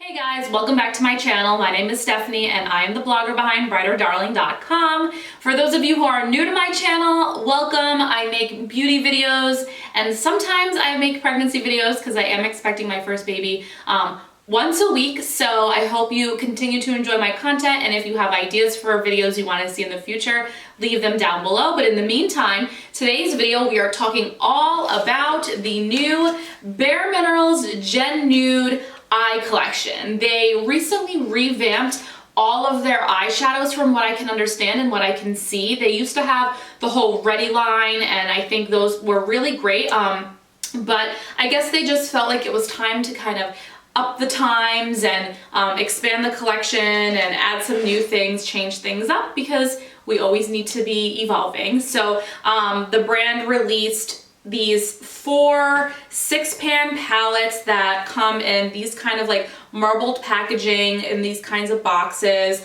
Hey guys, welcome back to my channel. My name is Stephanie and I am the blogger behind brighterdarling.com. For those of you who are new to my channel, welcome. I make beauty videos and sometimes I make pregnancy videos because I am expecting my first baby once a week. So I hope you continue to enjoy my content, and if you have ideas for videos you want to see in the future, leave them down below. But in the meantime, today's video we are talking all about the new bareMinerals Gen Nude eye collection. They recently revamped all of their eyeshadows from what I can understand and what I can see. They used to have the whole Ready line and I think those were really great, but I guess they just felt like it was time to kind of up the times and expand the collection and add some new things, change things up, because we always need to be evolving. So the brand released these 4 6-pan palettes that come in these kind of like marbled packaging in these kinds of boxes.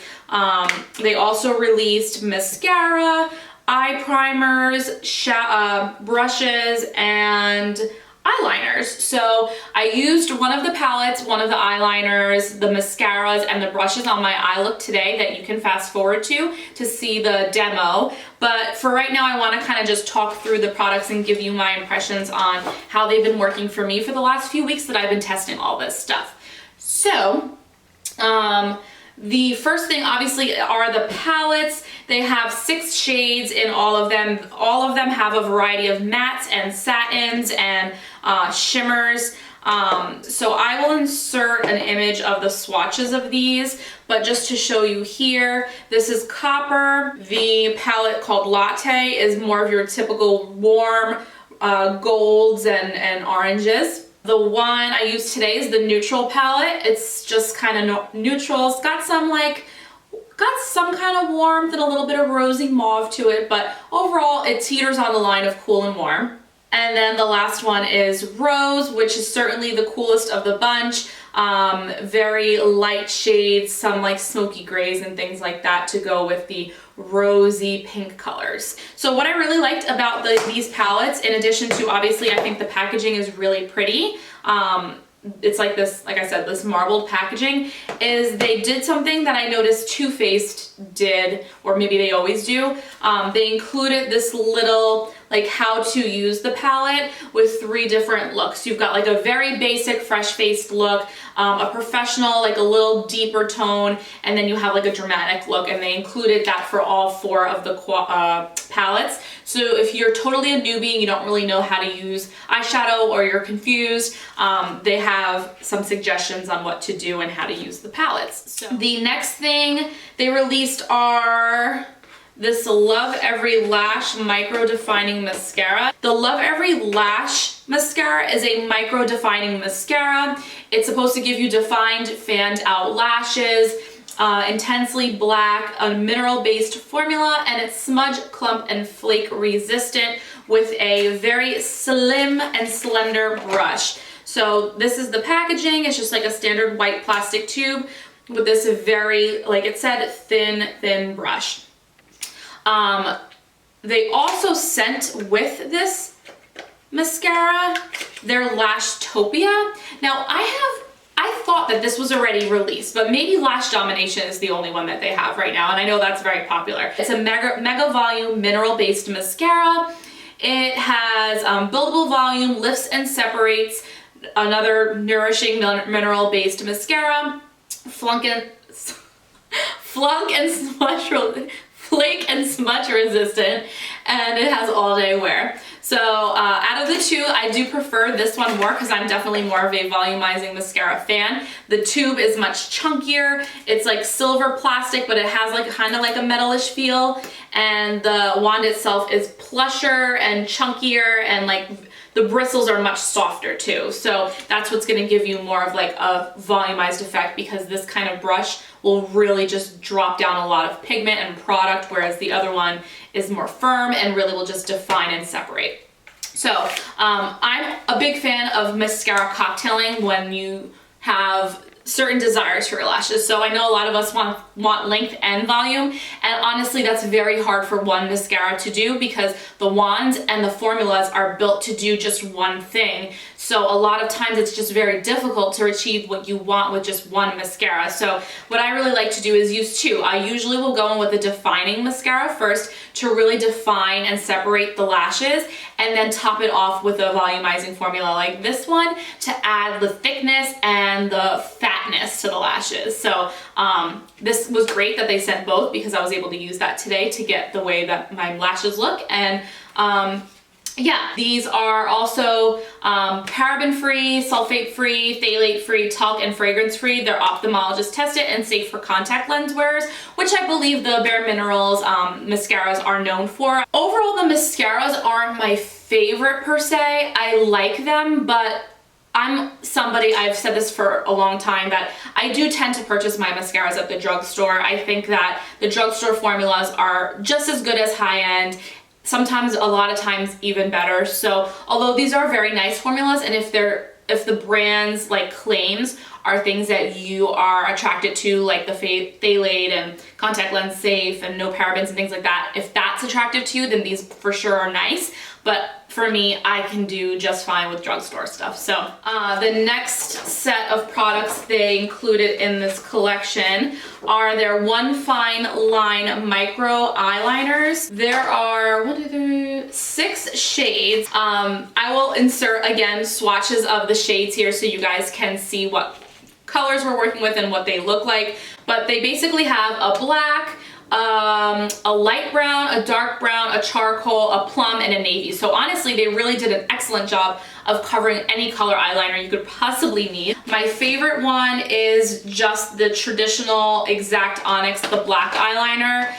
They also released mascara, eye primers, brushes, and eyeliners. So I used one of the palettes, one of the eyeliners, the mascaras, and the brushes on my eye look today that you can fast forward to see the demo. But for right now, I want to kind of just talk through the products and give you my impressions on how they've been working for me for the last few weeks that I've been testing all this stuff. So, the first thing obviously are the palettes. They have 6 shades in all of them. All of them have a variety of mattes and satins and shimmers. So I will insert an image of the swatches of these, but just to show you here, this is Copper. The palette called Latte is more of your typical warm golds and oranges. The one I used today is the neutral palette. It's just kind of neutral. It's got some kind of warmth and a little bit of rosy mauve to it, but overall it teeters on the line of cool and warm. And then the last one is Rose, which is certainly the coolest of the bunch. Very light shades, some like smoky grays and things like that to go with the rosy pink colors. So what I really liked about these palettes, in addition to obviously I think the packaging is really pretty, it's like this, like I said, this marbled packaging, is they did something that I noticed Too Faced did, or maybe they always do. They included this little like how to use the palette with 3 different looks. You've got like a very basic fresh faced look, a professional, like a little deeper tone, and then you have like a dramatic look, and they included that for all 4 of the palettes. So if you're totally a newbie and you don't really know how to use eyeshadow or you're confused, they have some suggestions on what to do and how to use the palettes. So the next thing they released are this Love Every Lash Micro Defining Mascara. The Love Every Lash Mascara is a micro defining mascara. It's supposed to give you defined, fanned out lashes, intensely black, a mineral-based formula, and it's smudge, clump, and flake resistant with a very slim and slender brush. So this is the packaging. It's just like a standard white plastic tube with this very, like it said, thin brush. They also sent with this mascara their Lashtopia. Now I thought that this was already released, but maybe Lash Domination is the only one that they have right now, and I know that's very popular. It's a mega volume mineral based mascara. It has buildable volume, lifts and separates, another nourishing mineral based mascara, flake and smudge resistant, and it has all day wear. So out of the 2, I do prefer this one more because I'm definitely more of a volumizing mascara fan. The tube is much chunkier. It's like silver plastic, but it has like kind of like a metalish feel, and the wand itself is plusher and chunkier, and like the bristles are much softer too. So that's what's going to give you more of like a volumized effect, because this kind of brush will really just drop down a lot of pigment and product, whereas the other one is more firm and really will just define and separate. So I'm a big fan of mascara cocktailing when you have certain desires for your lashes. So I know a lot of us want length and volume, and honestly that's very hard for one mascara to do because the wands and the formulas are built to do just one thing. So a lot of times it's just very difficult to achieve what you want with just one mascara. So what I really like to do is use two. I usually will go in with a defining mascara first to really define and separate the lashes, and then top it off with a volumizing formula like this one to add the thickness and the fatness to the lashes. So this was great that they sent both because I was able to use that today to get the way that my lashes look. And yeah, these are also paraben-free, sulfate-free, phthalate-free, talc and fragrance-free. They're ophthalmologist tested and safe for contact lens wearers, which I believe the bareMinerals mascaras are known for. Overall, the mascaras aren't my favorite per se. I like them, but I'm somebody, I've said this for a long time, that I do tend to purchase my mascaras at the drugstore. I think that the drugstore formulas are just as good as high-end, sometimes a lot of times even better. So although these are very nice formulas, and if the brand's like claims are things that you are attracted to, like the phthalate and contact lens safe and no parabens and things like that, if that's attractive to you, then these for sure are nice. But for me, I can do just fine with drugstore stuff. So the next set of products they included in this collection are their One Fine Line Micro Eyeliners. There are 6 shades. I will insert, again, swatches of the shades here so you guys can see what colors we're working with and what they look like. But they basically have a black, a light brown, a dark brown, a charcoal, a plum, and a navy. So honestly, they really did an excellent job of covering any color eyeliner you could possibly need. My favorite one is just the traditional Exact Onyx, the black eyeliner.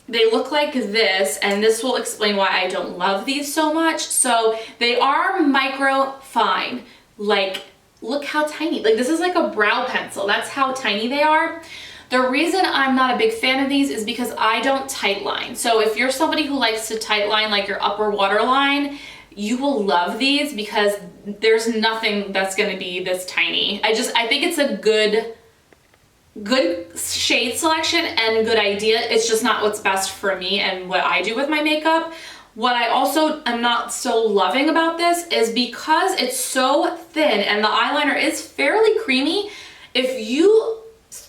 They look like this, and this will explain why I don't love these so much. So they are micro fine. Like, look how tiny. Like, this is like a brow pencil. That's how tiny they are. The reason I'm not a big fan of these is because I don't tightline. So if you're somebody who likes to tightline like your upper waterline, you will love these because there's nothing that's gonna be this tiny. I think it's a good shade selection and good idea. It's just not what's best for me and what I do with my makeup. What I also am not so loving about this is because it's so thin and the eyeliner is fairly creamy, if you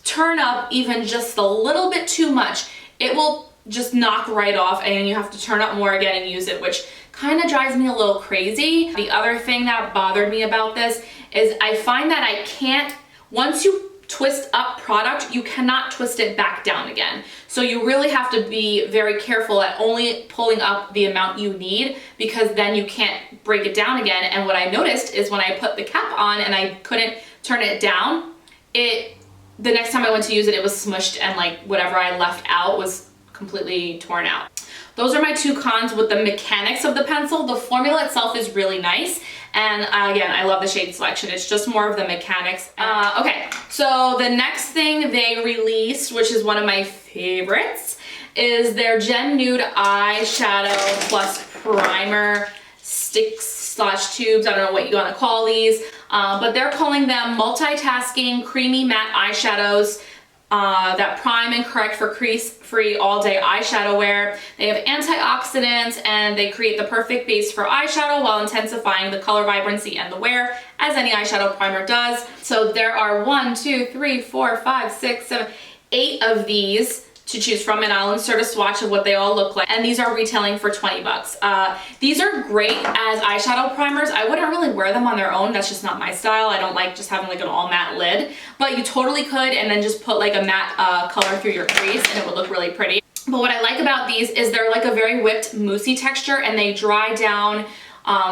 turn up even just a little bit too much, it will just knock right off and you have to turn up more again and use it, which kind of drives me a little crazy. The other thing that bothered me about this is I find that I can't, once you twist up product, you cannot twist it back down again. So you really have to be very careful at only pulling up the amount you need, because then you can't break it down again. And what I noticed is when I put the cap on and I couldn't turn it down, the next time I went to use it, it was smushed and like whatever I left out was completely torn out. Those are my 2 cons with the mechanics of the pencil. The formula itself is really nice. And again, I love the shade selection. It's just more of the mechanics. Okay, so the next thing they released, which is one of my favorites, is their Gen Nude Eyeshadow Plus Primer sticks/tubes. I don't know what you want to call these, but they're calling them multitasking creamy matte eyeshadows that prime and correct for crease-free all-day eyeshadow wear. They have antioxidants and they create the perfect base for eyeshadow while intensifying the color vibrancy and the wear, as any eyeshadow primer does. So there are 1, 2, 3, 4, 5, 6, 7, 8 of these to choose from, and I'll insert a swatch of what they all look like. And these are retailing for 20 bucks. These are great as eyeshadow primers. I wouldn't really wear them on their own. That's just not my style. I don't like just having like an all matte lid, but you totally could, and then just put like a matte color through your crease and it would look really pretty. But what I like about these is they're like a very whipped moussey texture, and they dry down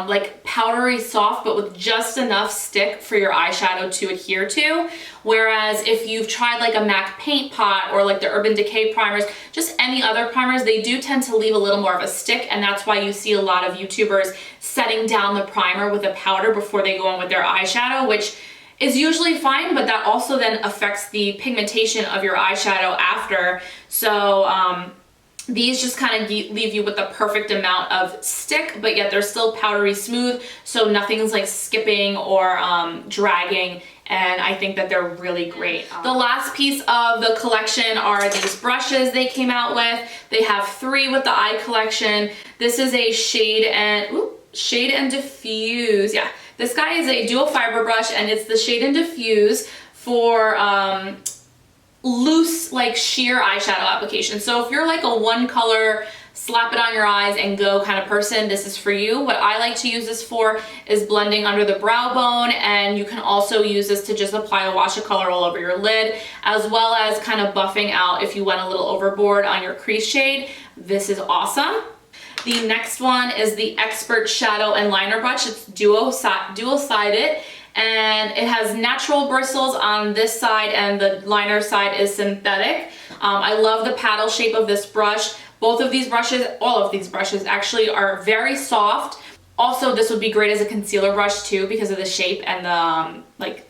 like powdery soft, but with just enough stick for your eyeshadow to adhere to. Whereas if you've tried like a MAC paint pot or like the Urban Decay primers, just any other primers, they do tend to leave a little more of a stick, and that's why you see a lot of YouTubers setting down the primer with a powder before they go in with their eyeshadow, which is usually fine, but that also then affects the pigmentation of your eyeshadow after. So these just kind of leave you with the perfect amount of stick, but yet they're still powdery smooth, so nothing's like skipping or dragging and I think that they're really great. The last piece of the collection are these brushes they came out with. They have 3 with the eye collection. This is a shade and diffuse. Yeah, this guy is a dual fiber brush, and it's the shade and diffuse for loose, like sheer eyeshadow application. So if you're like a one color, slap it on your eyes and go kind of person, this is for you. What I like to use this for is blending under the brow bone, and you can also use this to just apply a wash of color all over your lid, as well as kind of buffing out if you went a little overboard on your crease shade. This is awesome. The next one is the Expert Shadow and Liner Brush. It's dual-sided, and it has natural bristles on this side, and the liner side is synthetic. I love the paddle shape of this brush. Both of these brushes, all of these brushes actually, are very soft. Also, this would be great as a concealer brush too because of the shape and the like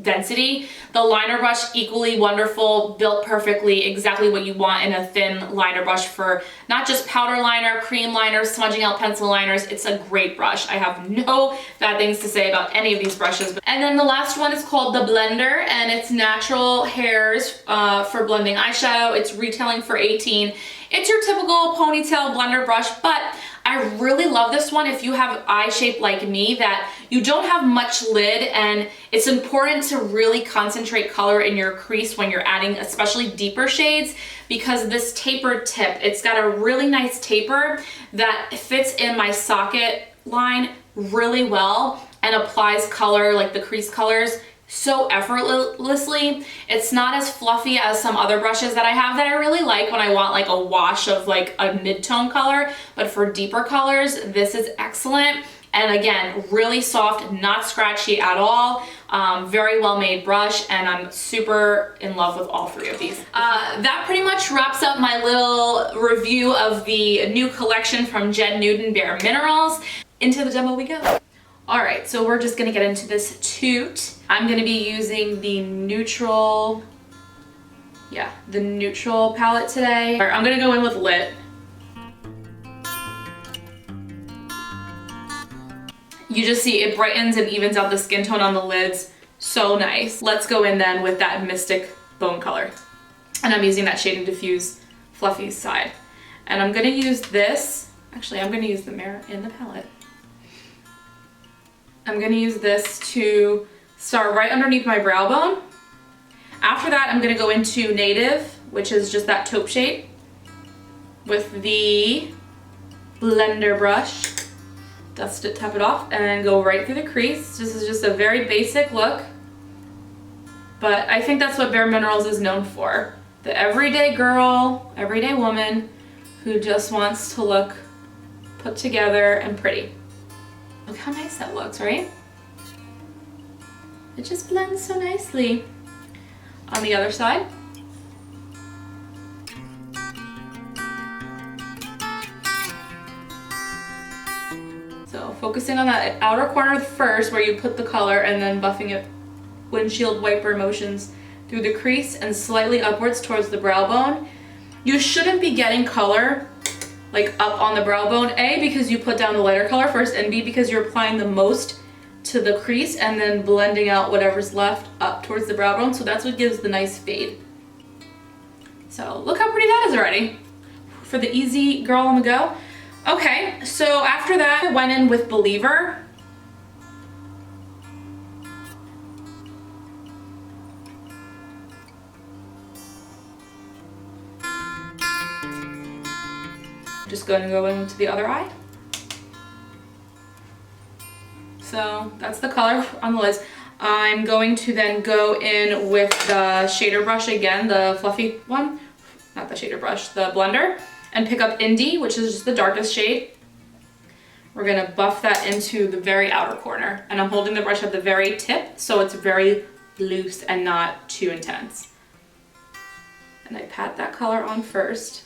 density. The liner brush, equally wonderful, built perfectly, exactly what you want in a thin liner brush for not just powder liner, cream liner, smudging out pencil liners. It's a great brush. I have no bad things to say about any of these brushes. And then the last one is called the Blender, and it's natural hairs for blending eyeshadow. It's retailing for $18. It's your typical ponytail blender brush, but I really love this one if you have eye shape like me that you don't have much lid, and it's important to really concentrate color in your crease when you're adding especially deeper shades, because this tapered tip, it's got a really nice taper that fits in my socket line really well and applies color, like the crease colors, so effortlessly. It's not as fluffy as some other brushes that I have that I really like when I want like a wash of like a mid-tone color, but for deeper colors, this is excellent. And again, really soft, not scratchy at all. Very well made brush, and I'm super in love with all 3 of these. That pretty much wraps up my little review of the new collection from Jen Newton bareMinerals. Into the demo we go. All right, so we're just gonna get into this toot. I'm gonna be using the neutral palette today. All right, I'm gonna go in with Lit. You just see it brightens and evens out the skin tone on the lids. So nice. Let's go in then with that Mystic Bone color. And I'm using that shade and diffuse fluffy side. And I'm gonna use this. Actually, I'm gonna use the mirror in the palette. I'm gonna use this to start right underneath my brow bone. After that, I'm gonna go into Native, which is just that taupe shade, with the blender brush. Dust it, tap it off, and go right through the crease. This is just a very basic look, but I think that's what bareMinerals is known for. The everyday girl, everyday woman who just wants to look put together and pretty. Look how nice that looks, right? It just blends so nicely. On the other side. So focusing on that outer corner first where you put the color, and then buffing it windshield wiper motions through the crease and slightly upwards towards the brow bone. You shouldn't be getting color like up on the brow bone, A, because you put down the lighter color first, and B, because you're applying the most to the crease and then blending out whatever's left up towards the brow bone. So that's what gives the nice fade. So look how pretty that is already for the easy girl on the go. Okay, so after that I went in with Believer. Just going to go into the other eye. So that's the color on the lids. I'm going to then go in with the shader brush again, the fluffy one, not the shader brush, the blender, and pick up Indie, which is just the darkest shade. We're gonna buff that into the very outer corner, and I'm holding the brush at the very tip so it's very loose and not too intense. And I pat that color on first.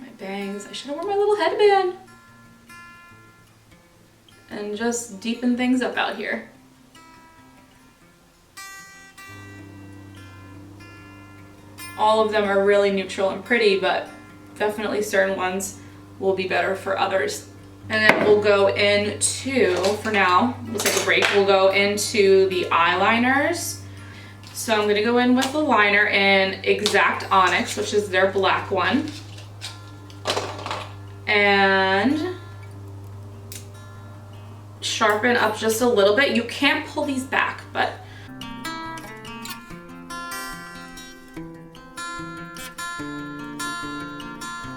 My bangs, I should have worn my little headband. And just deepen things up out here. All of them are really neutral and pretty, but definitely certain ones will be better for others. And then we'll go into, for now, we'll take a break, we'll go into the eyeliners. So I'm gonna go in with the liner in Exact Onyx, which is their black one. And sharpen up just a little bit. You can't pull these back, but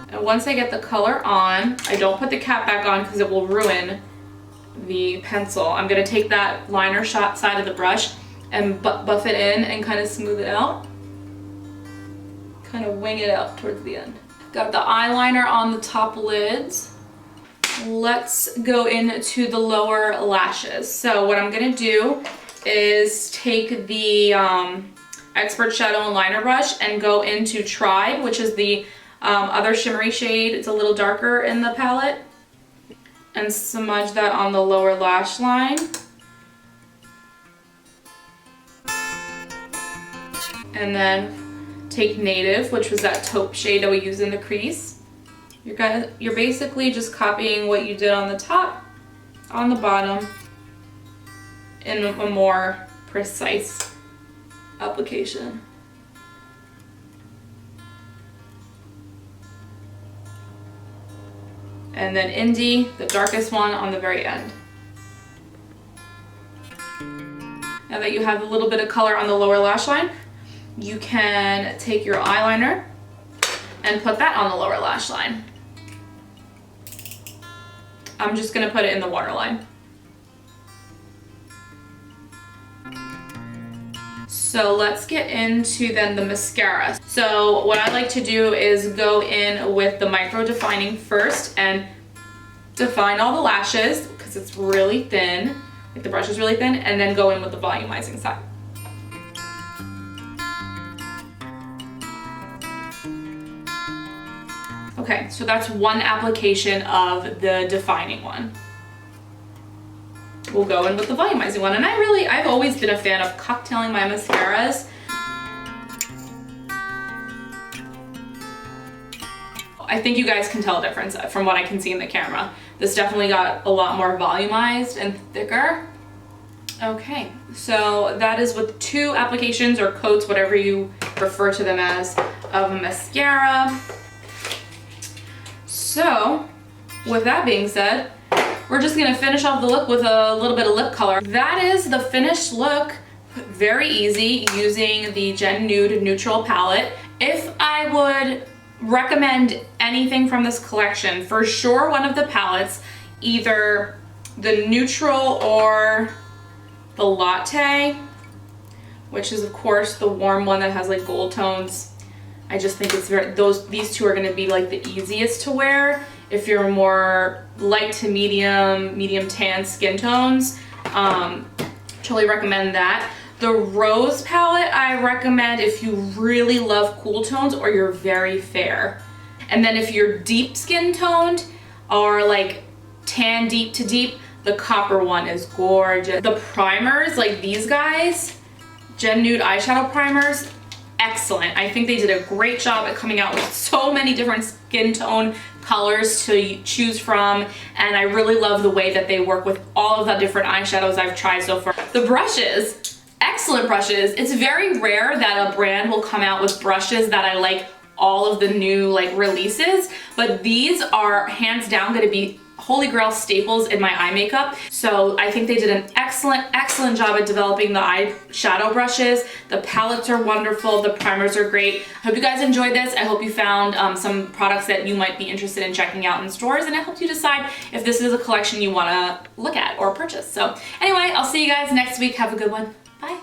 and once I get the color on, I don't put the cap back on because it will ruin the pencil. I'm gonna take that liner shot side of the brush and buff it in and kind of smooth it out. Kind of wing it out towards the end. Got the eyeliner on the top lids. Let's go into the lower lashes. So what I'm gonna do is take the Expert Shadow and Liner Brush and go into Tribe, which is the other shimmery shade. It's a little darker in the palette. And smudge that on the lower lash line. And then take Native, which was that taupe shade that we used in the crease. You're basically just copying what you did on the top, on the bottom, in a more precise application. And then Indie, the darkest one, on the very end. Now that you have a little bit of color on the lower lash line, you can take your eyeliner and put that on the lower lash line. I'm just gonna put it in the waterline. So let's get into then the mascara. So what I like to do is go in with the micro defining first and define all the lashes because it's really thin, like the brush is really thin, and then go in with the volumizing side. Okay, so that's one application of the defining one. We'll go in with the volumizing one. And I've always been a fan of cocktailing my mascaras. I think you guys can tell a difference from what I can see in the camera. This definitely got a lot more volumized and thicker. Okay, so that is with 2 applications or coats, whatever you refer to them as, of mascara. So, with that being said, we're just gonna finish off the look with a little bit of lip color. That is the finished look. Very easy using the Gen Nude Neutral palette. If I would recommend anything from this collection, for sure one of the palettes, either the Neutral or the Latte, which is of course the warm one that has like gold tones. I just think it's these 2 are gonna be like the easiest to wear if you're more light to medium tan skin tones. Totally recommend that. The Rose palette I recommend if you really love cool tones or you're very fair. And then if you're deep skin toned or like tan deep to deep, the copper one is gorgeous. The primers, like these guys, Gen Nude Eyeshadow Primers, excellent. I think they did a great job at coming out with so many different skin tone colors to choose from, and I really love the way that they work with all of the different eyeshadows I've tried so far. The brushes, excellent brushes. It's very rare that a brand will come out with brushes that I like all of the new like releases, but these are hands down going to be holy grail staples in my eye makeup. So I think they did an excellent job at developing the eyeshadow brushes. The palettes are wonderful. The primers are great. I hope you guys enjoyed this. I hope you found some products that you might be interested in checking out in stores, and it helped you decide if this is a collection you want to look at or purchase. So anyway, I'll see you guys next week. Have a good one. Bye.